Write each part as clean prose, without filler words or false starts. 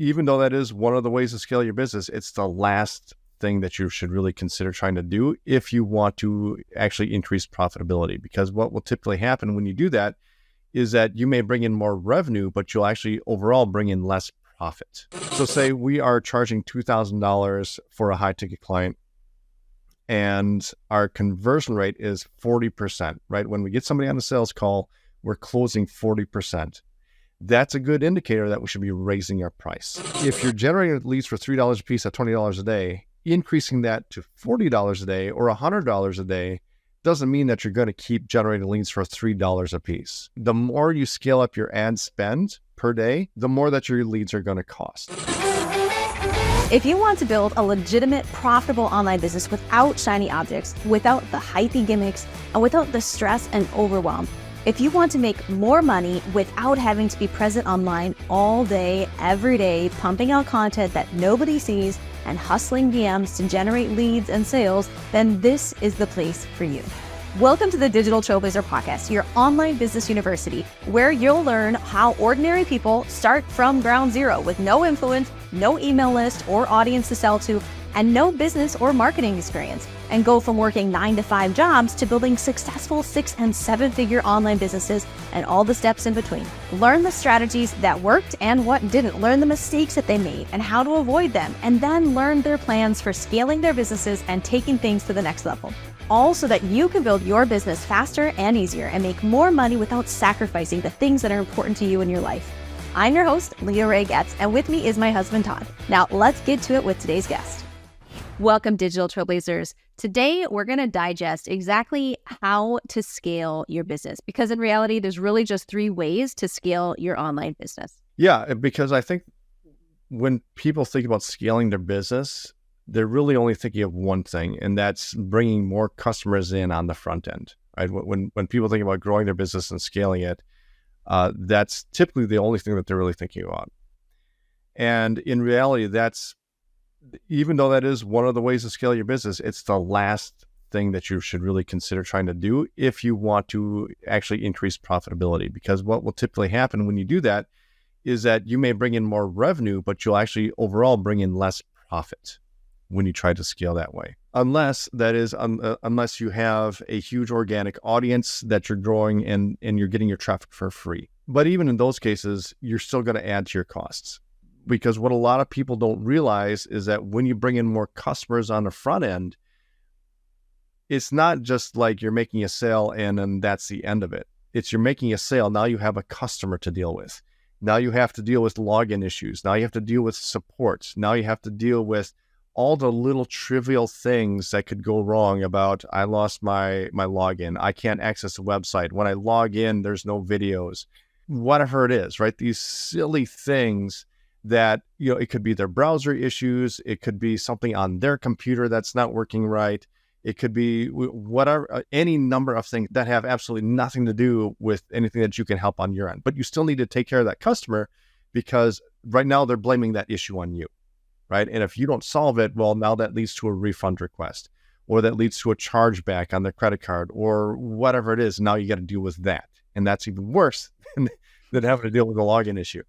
even though that is one of the ways to scale your business, it's the last thing that you should really consider trying to do if you want to actually increase profitability. Because what will typically happen when you do that is that you may bring in more revenue, but you'll actually overall bring in less profit. So say we are charging $2,000 for a high ticket client and our conversion rate is 40%, right? When we get somebody on a sales call, we're closing 40%. That's a good indicator that we should be raising our price. If you're generating leads for $3 a piece at $20 a day, increasing that to $40 a day or $100 a day doesn't mean that you're going to keep generating leads for $3 a piece. The more you scale up your ad spend per day, the more that your leads are going to cost. If you want to build a legitimate, profitable online business without shiny objects, without the hypey gimmicks, and without the stress and overwhelm, if you want to make more money without having to be present online all day, every day, pumping out content that nobody sees and hustling DMs to generate leads and sales, then this is the place for you. Welcome to the Digital Trailblazer Podcast, your online business university, where you'll learn how ordinary people start from ground zero with no influence, no email list or audience to sell to, and no business or marketing experience, and go from working 9-to-5 jobs to building successful 6- and 7-figure online businesses and all the steps in between. Learn the strategies that worked and what didn't. Learn the mistakes that they made and how to avoid them, and then learn their plans for scaling their businesses and taking things to the next level. All so that you can build your business faster and easier and make more money without sacrificing the things that are important to you in your life. I'm your host, Leah Ray Getz, and with me is my husband, Todd. Now let's get to it with today's guest. Welcome, Digital Trailblazers. Today, we're going to digest exactly how to scale your business, because in reality, there's really just 3 ways to scale your online business. Yeah, because I think when people think about scaling their business, they're really only thinking of one thing, and that's bringing more customers in on the front end, right? When people think about growing their business and scaling it, that's typically the only thing that they're really thinking about. And in reality, even though that is one of the ways to scale your business, it's the last thing that you should really consider trying to do if you want to actually increase profitability. Because what will typically happen when you do that is that you may bring in more revenue, but you'll actually overall bring in less profit when you try to scale that way. Unless you have a huge organic audience that you're growing and you're getting your traffic for free. But even in those cases, you're still going to add to your costs. Because what a lot of people don't realize is that when you bring in more customers on the front end, it's not just like you're making a sale and then that's the end of it. It's you're making a sale. Now you have a customer to deal with. Now you have to deal with login issues. Now you have to deal with support. Now you have to deal with all the little trivial things that could go wrong about, I lost my login. I can't access the website. When I log in, there's no videos. Whatever it is, right? These silly things that, it could be their browser issues. It could be something on their computer that's not working right. It could be whatever, any number of things that have absolutely nothing to do with anything that you can help on your end. But you still need to take care of that customer, because right now they're blaming that issue on you, right? And if you don't solve it, well, now that leads to a refund request, or that leads to a chargeback on their credit card, or whatever it is. Now you got to deal with that. And that's even worse than having to deal with the login issue.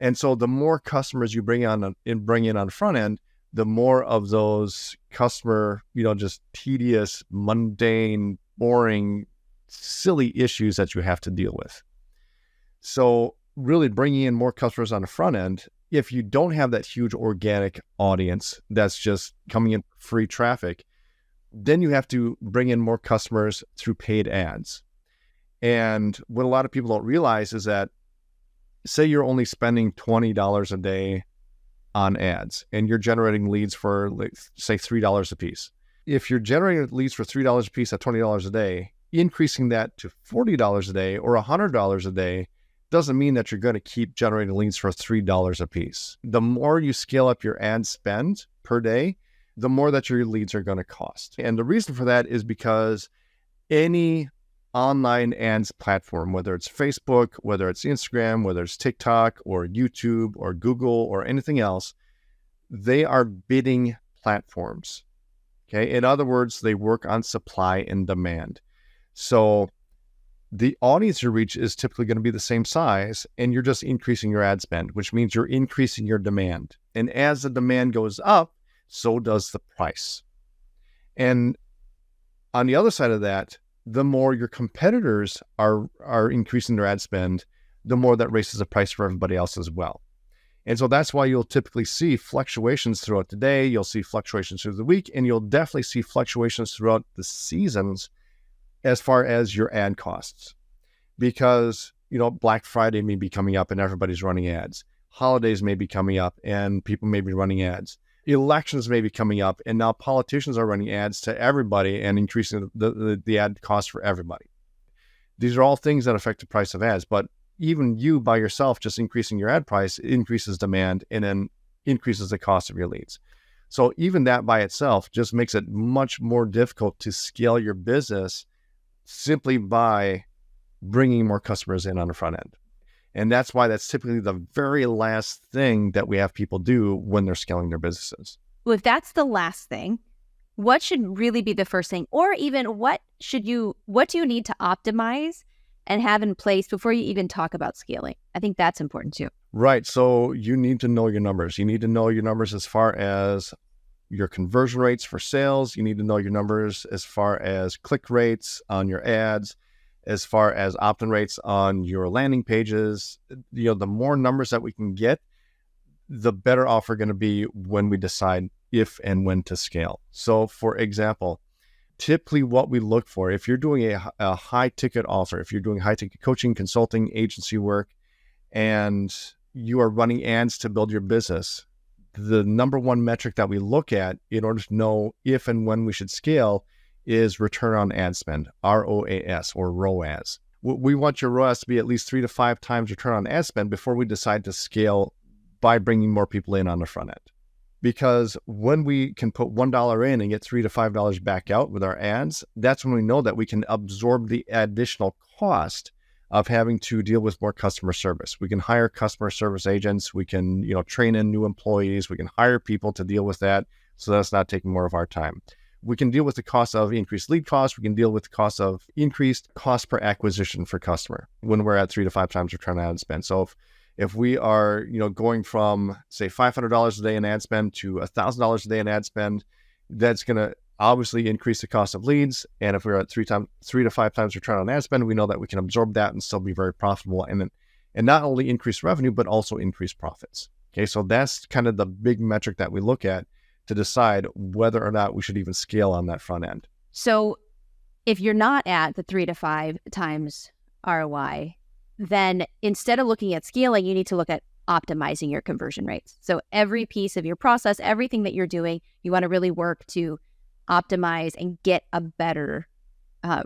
And so the more customers you bring in on the front end, the more of those customer, just tedious, mundane, boring, silly issues that you have to deal with. So really bringing in more customers on the front end, if you don't have that huge organic audience that's just coming in free traffic, then you have to bring in more customers through paid ads. And what a lot of people don't realize is that, say you're only spending $20 a day on ads and you're generating leads for, say, $3 a piece. If you're generating leads for $3 a piece at $20 a day, increasing that to $40 a day or $100 a day doesn't mean that you're going to keep generating leads for $3 a piece. The more you scale up your ad spend per day, the more that your leads are going to cost. And the reason for that is because any online ads platform, whether it's Facebook, whether it's Instagram, whether it's TikTok or YouTube or Google or anything else, they are bidding platforms. Okay. In other words, they work on supply and demand. So the audience you reach is typically going to be the same size, and you're just increasing your ad spend, which means you're increasing your demand. And as the demand goes up, so does the price. And on the other side of that, the more your competitors are increasing their ad spend, the more that raises the price for everybody else as well. And so that's why you'll typically see fluctuations throughout the day, you'll see fluctuations through the week, and you'll definitely see fluctuations throughout the seasons as far as your ad costs. Because, Black Friday may be coming up and everybody's running ads. Holidays may be coming up and people may be running ads. Elections may be coming up and now politicians are running ads to everybody and increasing the ad cost for everybody. These are all things that affect the price of ads, but even you by yourself just increasing your ad price increases demand and then increases the cost of your leads. So even that by itself just makes it much more difficult to scale your business simply by bringing more customers in on the front end. And that's why that's typically the very last thing that we have people do when they're scaling their businesses. Well, if that's the last thing, what should really be the first thing? Or even what do you need to optimize and have in place before you even talk about scaling? I think that's important too. Right. So you need to know your numbers. You need to know your numbers as far as your conversion rates for sales. You need to know your numbers as far as click rates on your ads, as far as opt-in rates on your landing pages. The more numbers that we can get, the better off we're going to be when we decide if and when to scale. So for example, typically what we look for, if you're doing a high ticket offer, if you're doing high ticket coaching, consulting, agency work, and you are running ads to build your business, the number one metric that we look at in order to know if and when we should scale is return on ad spend, ROAS or ROAS. We want your ROAS to be at least 3 to 5 times return on ad spend before we decide to scale by bringing more people in on the front end. Because when we can put $1 in and get $3 to $5 back out with our ads, that's when we know that we can absorb the additional cost of having to deal with more customer service. We can hire customer service agents. We can, train in new employees. We can hire people to deal with that. So that's not taking more of our time. We can deal with the cost of increased lead costs. We can deal with the cost of increased cost per acquisition for customer when we're at 3 to 5 times return on ad spend. So if we are, going from say $500 a day in ad spend to $1,000 a day in ad spend, that's going to obviously increase the cost of leads. And if we're at 3 to 5 times return on ad spend, we know that we can absorb that and still be very profitable and not only increase revenue, but also increase profits. Okay. So that's kind of the big metric that we look at to decide whether or not we should even scale on that front end. So if you're not at the 3 to 5 times ROI, then instead of looking at scaling, you need to look at optimizing your conversion rates. So every piece of your process, everything that you're doing, you want to really work to optimize and get a better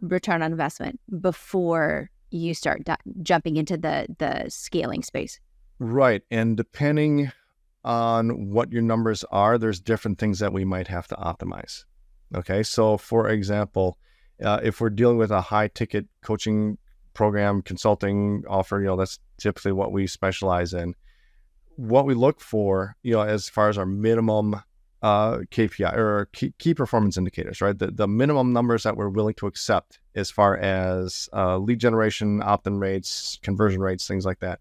return on investment before you start jumping into the scaling space. Right. And depending on what your numbers are, there's different things that we might have to optimize. Okay. So for example, if we're dealing with a high ticket coaching program, consulting offer, that's typically what we specialize in. What we look for, as far as our minimum KPI or key performance indicators, right? The minimum numbers that we're willing to accept as far as lead generation, opt-in rates, conversion rates, things like that.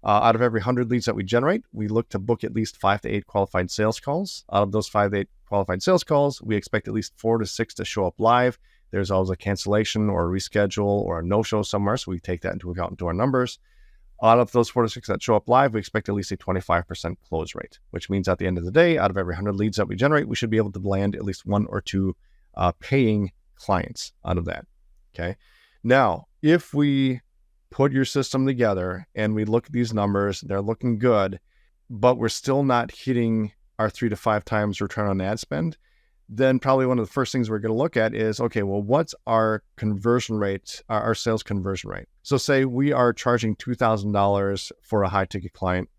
Out of every 100 leads that we generate, we look to book at least 5 to 8 qualified sales calls. Out of those 5 to 8 qualified sales calls, we expect at least 4 to 6 to show up live. There's always a cancellation or a reschedule or a no-show somewhere, so we take that into account into our numbers. Out of those 4 to 6 that show up live, we expect at least a 25% close rate, which means at the end of the day, out of every 100 leads that we generate, we should be able to land at least 1 or 2 paying clients out of that. Okay. Now, if we put your system together and we look at these numbers, they're looking good, but we're still not hitting our 3 to 5 times return on ad spend, then probably one of the first things we're going to look at is, okay, well, what's our conversion rate, our sales conversion rate? So say we are charging $2,000 for a high ticket client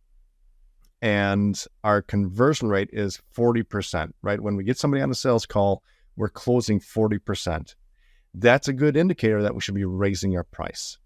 and our conversion rate is 40%, right? When we get somebody on a sales call, we're closing 40%. That's a good indicator that we should be raising our price.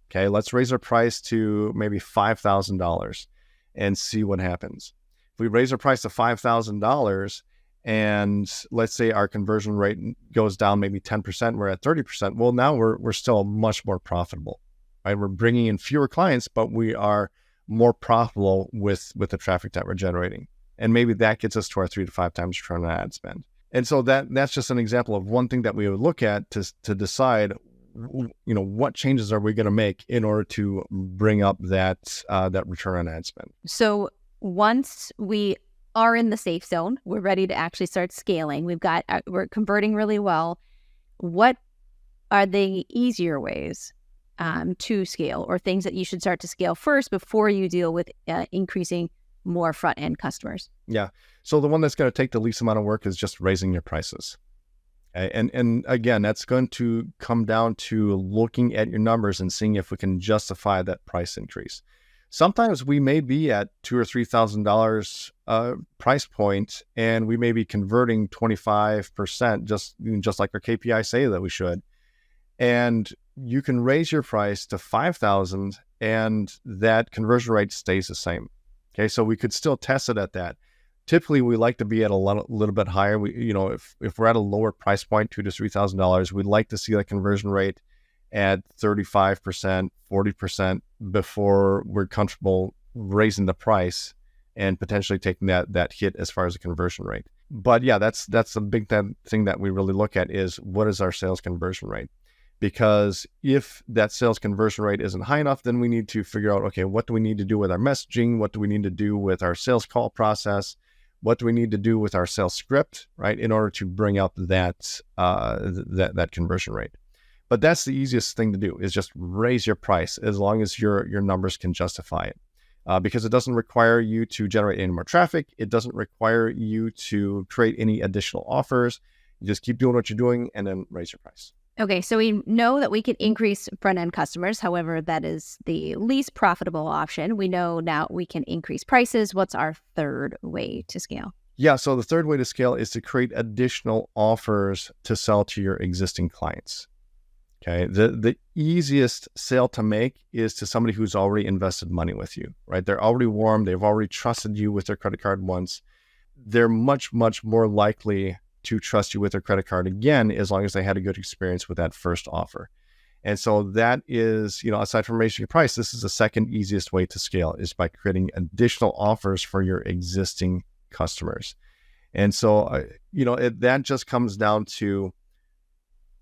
Okay, let's raise our price to maybe $5,000 and see what happens. If we raise our price to $5,000 and let's say our conversion rate goes down maybe 10%, we're at 30%. Well, now we're still much more profitable, right? We're bringing in fewer clients, but we are more profitable with the traffic that we're generating. And maybe that gets us to our 3 to 5 times return on ad spend. And so that's just an example of one thing that we would look at to decide, what changes are we going to make in order to bring up that return on ad spend. So once we are in the safe zone, we're ready to actually start scaling. We're converting really well. What are the easier ways to scale, or things that you should start to scale first before you deal with increasing more front-end customers? Yeah. So the one that's going to take the least amount of work is just raising your prices. Okay? And again, that's going to come down to looking at your numbers and seeing if we can justify that price increase. Sometimes we may be at $2,000 or $3,000 price point, and we may be converting 25%, just like our KPI say that we should. And you can raise your price to $5,000, and that conversion rate stays the same. Okay, so we could still test it at that. Typically, we like to be at a little bit higher. If we're at a lower price point, $2,000 to $3,000, we'd like to see that conversion rate at 35%, 40% before we're comfortable raising the price and potentially taking that hit as far as the conversion rate. But yeah, that's the big thing that we really look at is, what is our sales conversion rate? Because if that sales conversion rate isn't high enough, then we need to figure out, okay, what do we need to do with our messaging? What do we need to do with our sales call process? What do we need to do with our sales script, right, in order to bring up that conversion rate? But that's the easiest thing to do, is just raise your price as long as your numbers can justify it. Because it doesn't require you to generate any more traffic. It doesn't require you to create any additional offers. You just keep doing what you're doing and then raise your price. Okay, so we know that we can increase front-end customers. However, that is the least profitable option. We know now we can increase prices. What's our third way to scale? Yeah, so the third way to scale is to create additional offers to sell to your existing clients. Okay, the easiest sale to make is to somebody who's already invested money with you, right? They're already warm. They've already trusted you with their credit card once. They're much, much more likely to trust you with their credit card again, as long as they had a good experience with that first offer. And so that is, aside from raising your price, this is the second easiest way to scale, is by creating additional offers for your existing customers. And so, that just comes down to,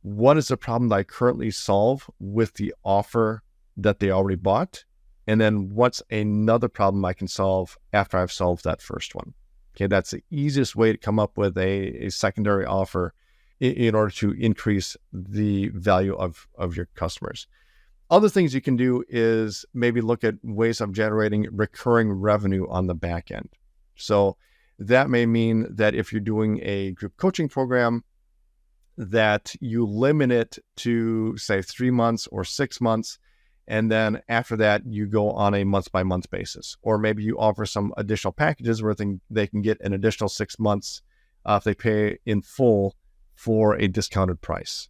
what is the problem that I currently solve with the offer that they already bought? And then what's another problem I can solve after I've solved that first one? Okay, that's the easiest way to come up with a secondary offer in order to increase the value of your customers. Other things you can do is maybe look at ways of generating recurring revenue on the back end. So that may mean that if you're doing a group coaching program, that you limit it to, say, 3 months or 6 months, and then after that, you go on a month-by-month basis. Or maybe you offer some additional packages where they can get an additional 6 months if they pay in full for a discounted price,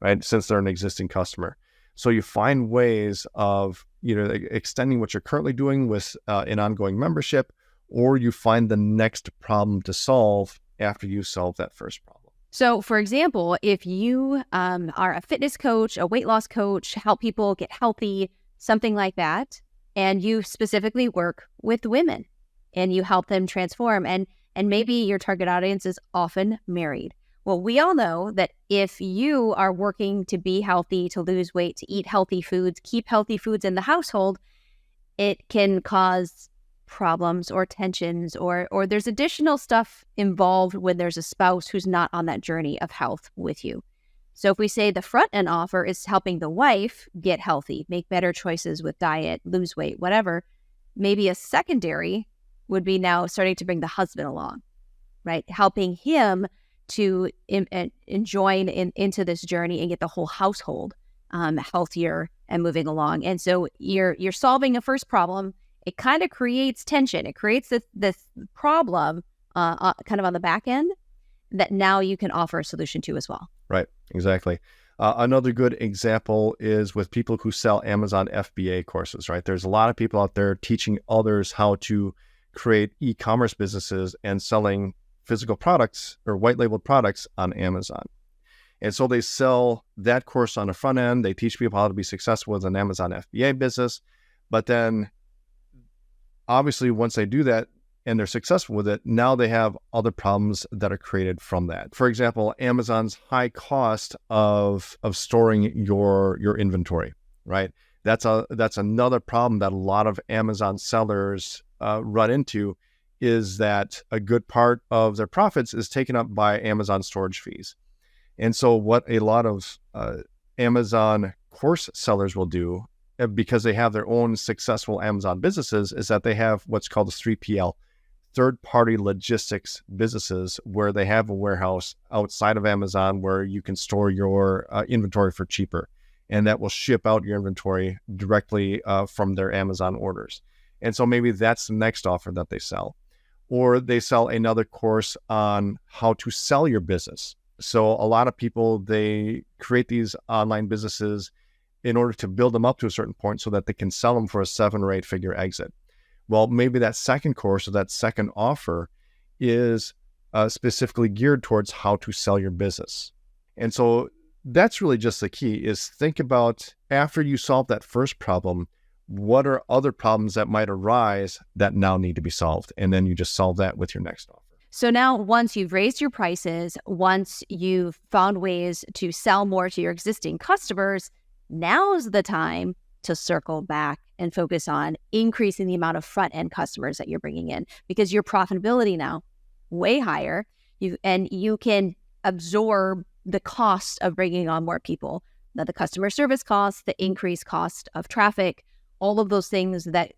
right? Since they're an existing customer. So you find ways of extending what you're currently doing with an ongoing membership, or you find the next problem to solve after you solve that first problem. So, for example, if you are a fitness coach, a weight loss coach, help people get healthy, something like that, and you specifically work with women and you help them transform, and maybe your target audience is often married. Well, we all know that if you are working to be healthy, to lose weight, to eat healthy foods, keep healthy foods in the household, it can cause problems or tensions, or there's additional stuff involved when there's a spouse who's not on that journey of health with you. So if we say the front end offer is helping the wife get healthy, make better choices with diet, lose weight, whatever, maybe a secondary would be now starting to bring the husband along, right? Helping him to join into this journey and get the whole household healthier and moving along. And so you're solving a first problem. It kind of creates tension. It creates this problem kind of on the back end that now you can offer a solution to as well. Right, exactly. Another good example is with people who sell Amazon FBA courses, right? There's a lot of people out there teaching others how to create e-commerce businesses and selling physical products or white labeled products on Amazon. And so they sell that course on the front end. They teach people how to be successful with an Amazon FBA business. But then obviously once they do that and they're successful with it, now they have other problems that are created from that. For example, Amazon's high cost of storing your inventory, right? That's another problem that a lot of Amazon sellers run into, is that a good part of their profits is taken up by Amazon storage fees. And so what a lot of Amazon course sellers will do, because they have their own successful Amazon businesses, is that they have what's called a 3PL, third-party logistics businesses, where they have a warehouse outside of Amazon where you can store your inventory for cheaper. And that will ship out your inventory directly from their Amazon orders. And so maybe that's the next offer that they sell. Or they sell another course on how to sell your business. So a lot of people, they create these online businesses in order to build them up to a certain point so that they can sell them for a 7 or 8 figure exit. Well, maybe that second course or that second offer is specifically geared towards how to sell your business. And so that's really just the key, is think about, after you solve that first problem, what are other problems that might arise that now need to be solved? And then you just solve that with your next offer. So now, once you've raised your prices, once you've found ways to sell more to your existing customers, now's the time to circle back and focus on increasing the amount of front-end customers that you're bringing in, because your profitability now way higher, you can absorb the cost of bringing on more people, the customer service costs, the increased cost of traffic, all of those things that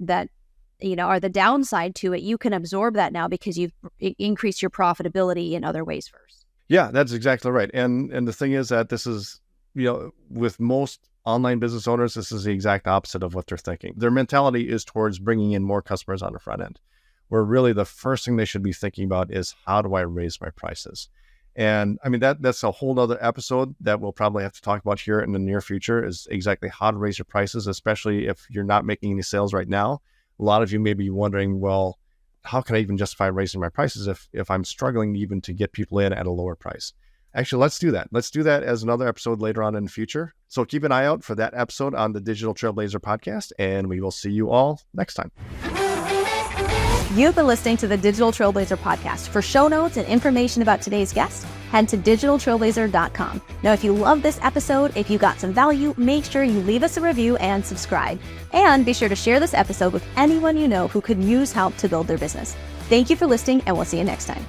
are the downside to it. You can absorb that now because you've increased your profitability in other ways first. Yeah, that's exactly right. And the thing is that this is, with most online business owners, this is the exact opposite of what they're thinking. Their mentality is towards bringing in more customers on the front end, where really the first thing they should be thinking about is, how do I raise my prices? And I mean, that's a whole other episode that we'll probably have to talk about here in the near future, is exactly how to raise your prices, especially if you're not making any sales right now. A lot of you may be wondering, well, how can I even justify raising my prices if I'm struggling even to get people in at a lower price? Actually, let's do that. Let's do that as another episode later on in the future. So keep an eye out for that episode on the Digital Trailblazer podcast, and we will see you all next time. You've been listening to the Digital Trailblazer podcast. For show notes and information about today's guest, head to digitaltrailblazer.com. Now, if you love this episode, if you got some value, make sure you leave us a review and subscribe. And be sure to share this episode with anyone you know who could use help to build their business. Thank you for listening, and we'll see you next time.